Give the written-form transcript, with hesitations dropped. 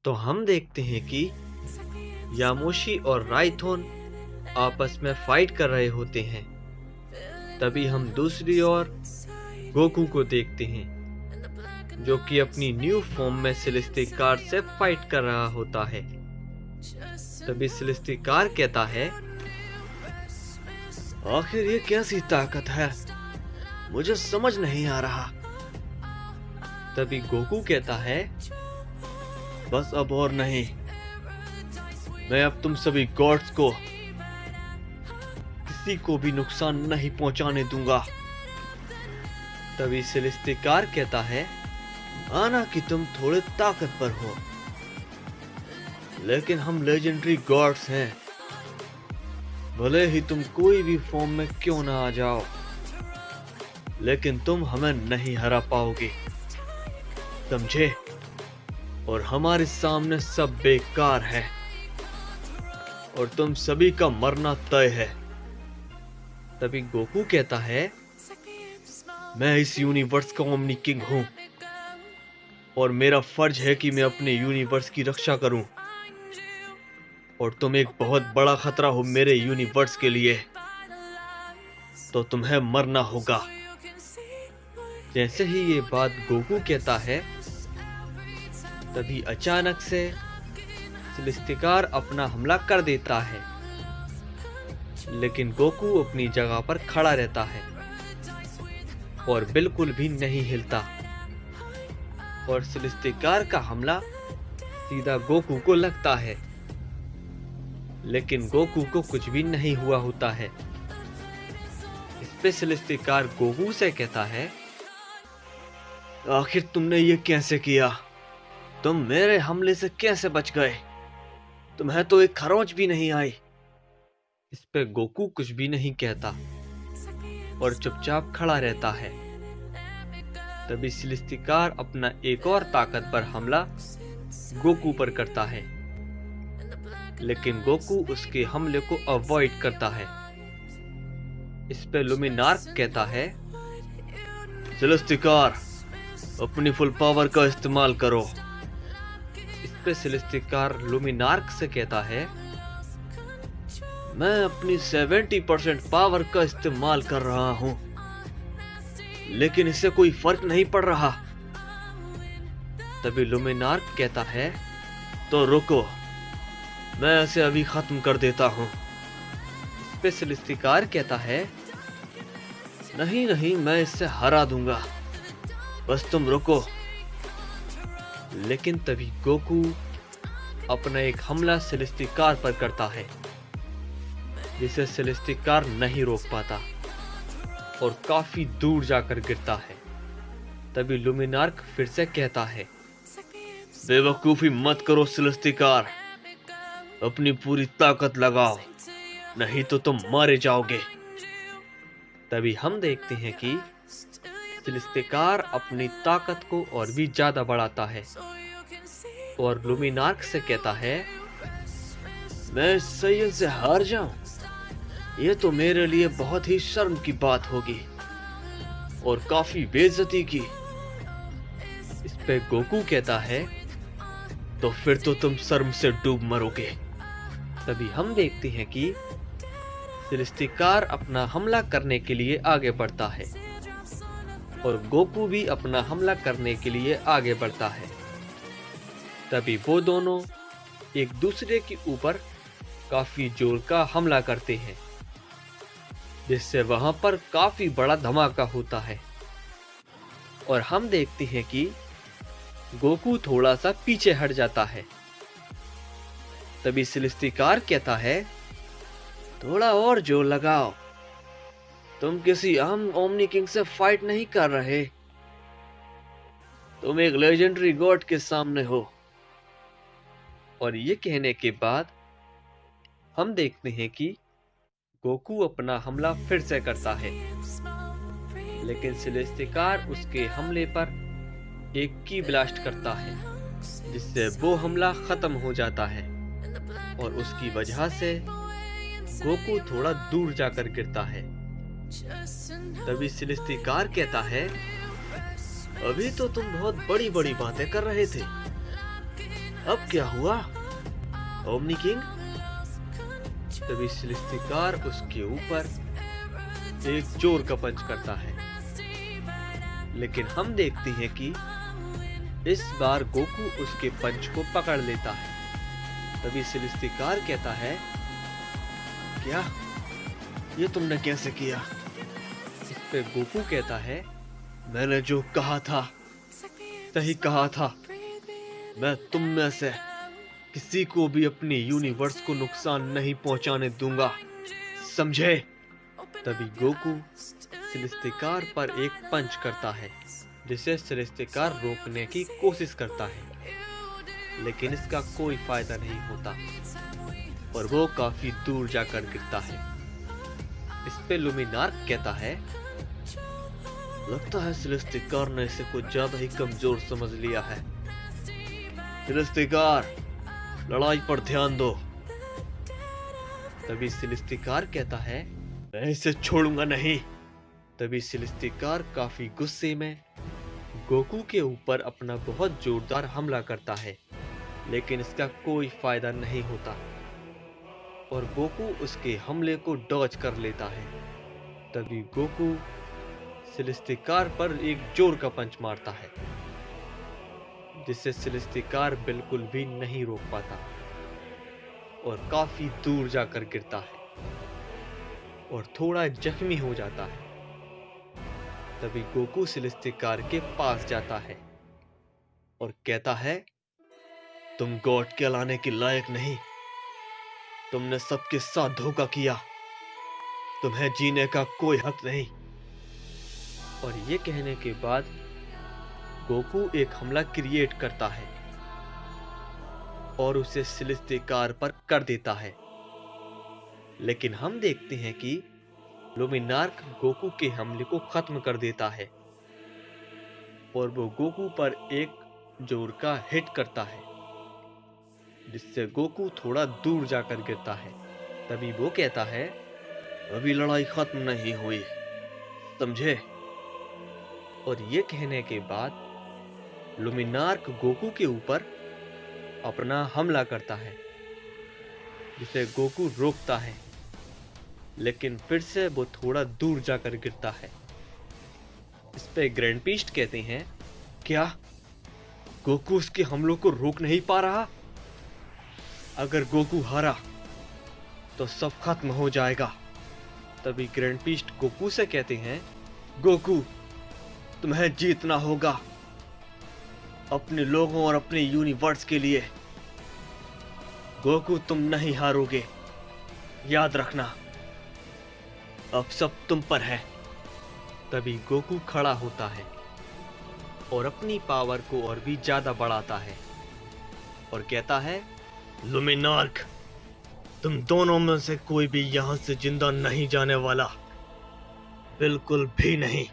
तो हम देखते हैं कि यामोशी और राइथोन आपस में फाइट कर रहे होते हैं। तभी हम दूसरी ओर गोकू को देखते हैं जो कि अपनी न्यू फॉर्म में सेलेस्टिकार से फाइट कर रहा होता है। तभी सेलेस्टिकार कहता है, आखिर ये कैसी ताकत है, मुझे समझ नहीं आ रहा। तभी गोकू कहता है, बस अब और नहीं, मैं अब तुम सभी गॉड्स को किसी को भी नुकसान नहीं पहुंचाने दूंगा। तभी सेलेस्टिकार कहता है, आना कि तुम थोड़े ताकतवर हो, लेकिन हम लेजेंडरी गॉड्स हैं। भले ही तुम कोई भी फॉर्म में क्यों ना आ जाओ, लेकिन तुम हमें नहीं हरा पाओगे, समझे? और हमारे सामने सब बेकार है और तुम सभी का मरना तय है। तभी गोकू कहता है, मैं इस यूनिवर्स का ओमनी किंग हूं और मेरा फर्ज है कि मैं अपने यूनिवर्स की रक्षा करूं, और तुम एक बहुत बड़ा खतरा हो मेरे यूनिवर्स के लिए, तो तुम्हें मरना होगा। जैसे ही ये बात गोकू कहता है, तभी अचानक से सेलेस्टिकार अपना हमला कर देता है, लेकिन गोकू अपनी जगह पर खड़ा रहता है और बिल्कुल भी नहीं हिलता, और सेलेस्टिकार का हमला सीधा गोकू को लगता है, लेकिन गोकू को कुछ भी नहीं हुआ होता है। इस पे सेलेस्टिकार गोकू से कहता है, आखिर तुमने ये कैसे किया? तुम मेरे हमले से कैसे बच गए? तुम्हें तो एक खरोंच भी नहीं आई। इस पे गोकू कुछ भी नहीं कहता और चुपचाप खड़ा रहता है। तभी सेलेस्टिकार अपना एक और ताकतवर हमला गोकू पर करता है, लेकिन गोकू उसके हमले को अवॉइड करता है। इस पे लुमिनार्क कहता है, सेलेस्टिकार अपनी फुल पावर का इस्तेमाल करो। इस पे सेलेस्टिकार लुमिनार्क से कहता है, मैं अपनी 70% पावर का इस्तेमाल कर रहा हूं, लेकिन इससे कोई फर्क नहीं पड़ रहा। तभी लुमिनार्क कहता है, तो रुको, मैं इसे अभी खत्म कर देता हूं। इस पे सेलेस्टिकार कहता है, नहीं नहीं, मैं इससे हरा दूंगा, बस तुम रुको। लेकिन तभी गोकू अपना एक हमला सेलेस्टिकार पर करता है, जिसे सेलेस्टिकार नहीं रोक पाता और काफी दूर जाकर गिरता है। तभी लुमिनार्क फिर से कहता है, बेवकूफी मत करो सेलेस्टिकार, अपनी पूरी ताकत लगाओ, नहीं तो तुम मारे जाओगे। तभी हम देखते हैं कि सेलेस्टिकार अपनी ताकत को और भी ज्यादा बढ़ाता है और लुमिनार्क से कहता है, मैं इस संयन से हार जाऊं, ये तो मेरे लिए बहुत ही शर्म की बात होगी और काफी बेइज्जती की। इस पे गोकू कहता है, तो फिर तो तुम शर्म से डूब मरोगे। तभी हम देखते हैं कि सेलेस्टिकार अपना हमला करने के लिए आगे बढ़ता है और गोकू भी अपना हमला करने के लिए आगे बढ़ता है। तभी वो दोनों एक दूसरे के ऊपर काफी जोर का हमला करते हैं, जिससे वहां पर काफी बड़ा धमाका होता है और हम देखते हैं कि गोकू थोड़ा सा पीछे हट जाता है। तभी सेलेस्टिकार कहता है, थोड़ा और जोर लगाओ, तुम किसी आम ओमनी किंग से फाइट नहीं कर रहे, तुम एक लेजेंडरी गॉड के सामने हो। और ये कहने के बाद हम देखते हैं कि गोकू अपना हमला फिर से करता है, लेकिन सेलेस्टिकार उसके हमले पर एक की ब्लास्ट करता है, जिससे वो हमला खत्म हो जाता है और उसकी वजह से गोकू थोड़ा दूर जाकर गिरता है। तभी सेलेस्टिकार कहता है, अभी तो तुम बहुत बड़ी बड़ी बातें कर रहे थे, अब क्या हुआ ओमनी किंग? तभी सेलेस्टिकार उसके ऊपर एक जोर का पंच करता है, लेकिन हम देखते हैं कि इस बार गोकू उसके पंच को पकड़ लेता है। तभी सेलेस्टिकार कहता है, क्या ये तुमने कैसे किया? इस पे गोकू कहता है, मैंने जो कहा था सही कहा था। मैं तुम में से किसी को भी अपने यूनिवर्स को नुकसान नहीं पहुंचाने दूंगा, समझे? तभी गोकू सेलेस्टिकार पर एक पंच करता है, जिसे सेलेस्टिकार रोकने की कोशिश करता है, लेकिन इसका कोई फायदा नहीं होता और वो काफी दूर जाकर गिरता है। इस पे लुमिनार्क कहता है, लगता है सेलेस्टिकार ने इसे कुछ ज्यादा ही कमजोर समझ लिया है। सेलेस्टिकार, लड़ाई पर ध्यान दो। तभी सेलेस्टिकार कहता है, मैं इसे छोड़ूंगा नहीं। तभी सेलेस्टिकार काफी गुस्से में गोकू के ऊपर अपना बहुत जोरदार हमला करता है, लेकिन इसका कोई फायदा नहीं होता और गोकू उसके हमले को डॉज कर लेता है। तभी गोकू सेलेस्टिकार पर एक जोर का पंच मारता है, जिससे सेलेस्टिकार बिल्कुल भी नहीं रोक पाता और काफी दूर जाकर गिरता है और थोड़ा जख्मी हो जाता है। तभी गोकू सेलेस्टिकार के पास जाता है और कहता है, तुम गॉड कहलाने के लायक नहीं। तुमने सबके साथ धोखा किया। तुम्हें जीने का कोई हक नहीं। और ये कहने के बाद गोकू एक हमला क्रिएट करता है और उसे सेलेस्टिकार पर कर देता है, लेकिन हम देखते हैं कि लुमिनार्क गोकू के हमले को खत्म कर देता है और वो गोकू पर एक जोर का हिट करता है, जिससे गोकू थोड़ा दूर जाकर गिरता है। तभी वो कहता है, अभी लड़ाई खत्म नहीं हुई, समझे? और ये कहने के बाद लुमिनार्क गोकू के ऊपर अपना हमला करता है, जिसे गोकू रोकता है, लेकिन फिर से वो थोड़ा दूर जाकर गिरता है। इस पे ग्रैंड बीस्ट कहते हैं, क्या गोकू उसके हमलों को रोक नहीं पा रहा? अगर गोकू हारा तो सब खत्म हो जाएगा। तभी ग्रैंड बीस्ट गोकू से कहते हैं, गोकू तुम्हें जीतना होगा अपने लोगों और अपने यूनिवर्स के लिए। गोकू तुम नहीं हारोगे, याद रखना, अब सब तुम पर है। तभी गोकू खड़ा होता है और अपनी पावर को और भी ज्यादा बढ़ाता है और कहता है, लुमिनार्क, तुम दोनों में से कोई भी यहां से जिंदा नहीं जाने वाला, बिल्कुल भी नहीं।